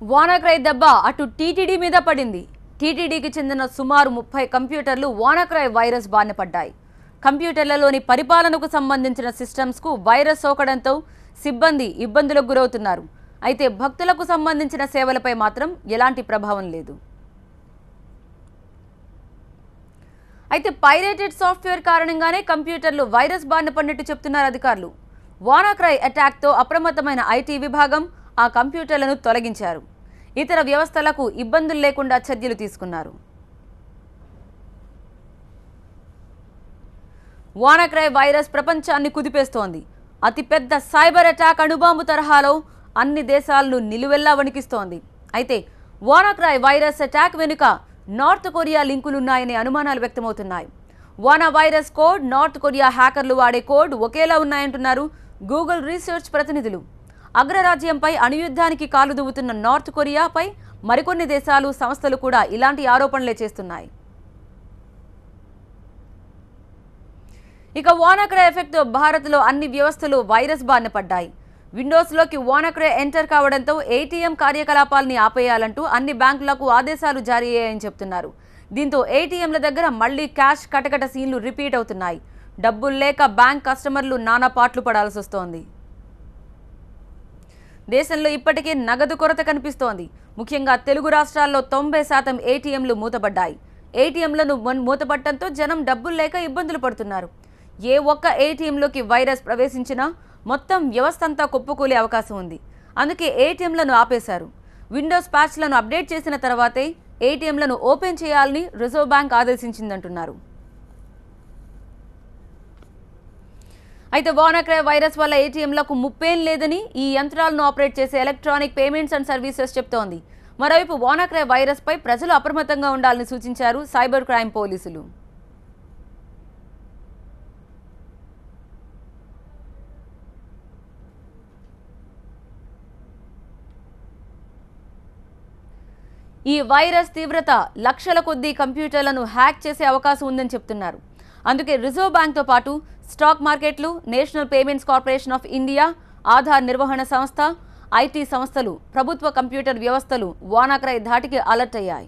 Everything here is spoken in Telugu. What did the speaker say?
వానాక్రై దెబ్బ అటు టీటీడీ మీద పడింది. టీటీడీకి చెందిన సుమారు 30 కంప్యూటర్లు వానాక్రై వైరస్ బారిన పడ్డాయి. కంప్యూటర్లలోని పరిపాలనకు సంబంధించిన సిస్టమ్స్కు వైరస్ సోకడంతో సిబ్బంది ఇబ్బందులకు గురవుతున్నారు. అయితే భక్తులకు సంబంధించిన సేవలపై మాత్రం ఎలాంటి ప్రభావం లేదు. అయితే పైరేటెడ్ సాఫ్ట్వేర్ కారణంగానే కంప్యూటర్లు వైరస్ బారిన పడినట్టు చెప్తున్నారు అధికారులు. వానాక్రై అటాక్తో అప్రమత్తమైన ఐటీ విభాగం ఆ కంప్యూటర్లను తొలగించారు. ఇతర వ్యవస్థలకు ఇబ్బందులు లేకుండా చర్యలు తీసుకున్నారు. వానాక్రై వైరస్ ప్రపంచాన్ని కుదిపేస్తోంది. అతిపెద్ద సైబర్ అటాక్ అణుబాంబు తరహాలో అన్ని దేశాలను నిలువెల్లా వణికిస్తోంది. అయితే వానాక్రై వైరస్ అటాక్ వెనుక నార్త్ కొరియా లింకులున్నాయనే అనుమానాలు వ్యక్తమవుతున్నాయి. వానా వైరస్ కోడ్, నార్త్ కొరియా హ్యాకర్లు వాడే కోడ్ ఒకేలా ఉన్నాయంటున్నారు గూగుల్ రీసెర్చ్ ప్రతినిధులు. అగ్రరాజ్యంపై అణుయుద్ధానికి కాలు దువ్వుతున్న నార్త్ కొరియాపై మరికొన్ని దేశాలు, సంస్థలు కూడా ఇలాంటి ఆరోపణలే చేస్తున్నాయి. ఇక వానాక్రై ఎఫెక్ట్తో భారత్లో అన్ని వ్యవస్థలు వైరస్ బారిన పడ్డాయి. విండోస్లోకి వానాక్రై ఎంటర్ కావడంతో ఏటీఎం కార్యకలాపాలని ఆపేయాలంటూ అన్ని బ్యాంకులకు ఆదేశాలు జారీ అయ్యాయని చెప్తున్నారు. దీంతో ఏటీఎంల దగ్గర మళ్లీ క్యాష్ కటకట సీన్లు రిపీట్ అవుతున్నాయి. డబ్బులు లేక బ్యాంక్ కస్టమర్లు నానా పాట్లు పడాల్సి వస్తోంది. దేశంలో ఇప్పటికే నగదు కొరత కనిపిస్తోంది. ముఖ్యంగా తెలుగు రాష్ట్రాల్లో 90% ఏటీఎంలు మూతపడ్డాయి. ఏటీఎంలను మూతపట్టడంతో జనం డబ్బులు లేక ఇబ్బందులు పడుతున్నారు. ఏ ఒక్క ఏటీఎంలోకి వైరస్ ప్రవేశించినా మొత్తం వ్యవస్థ అంతా కుప్పకూలే అవకాశం ఉంది. అందుకే ఏటీఎంలను ఆపేశారు. విండోస్ ప్యాచ్లను అప్డేట్ చేసిన తర్వాతే ఏటీఎంలను ఓపెన్ చేయాలని రిజర్వ్ బ్యాంక్ ఆదేశించిందంటున్నారు. అయితే వానాక్రై వైరస్ వల్ల ఏటీఎంలకు ముప్పేం లేదని ఈ యంత్రాలను ఆపరేట్ చేసే ఎలక్ట్రానిక్ పేమెంట్స్ అండ్ సర్వీసెస్ చెప్తోంది. మరోవైపు వానాక్రై వైరస్ పై ప్రజలు అప్రమత్తంగా ఉండాలని సూచించారు సైబర్ క్రైమ్ పోలీసులు. ఈ వైరస్ తీవ్రత లక్షల కొద్దీ కంప్యూటర్లను హ్యాక్ చేసే అవకాశం ఉందని చెప్తున్నారు. అందుకే రిజర్వ్ బ్యాంక్తో పాటు స్టాక్ మార్కెట్లు, national payments corporation of India, Aadhaar నిర్వహణ సంస్థ, ఐటీ సంస్థలు, ప్రభుత్వ కంప్యూటర్ వ్యవస్థలు వానాక్రై ధాటికి అలర్ట్ అయ్యాయి.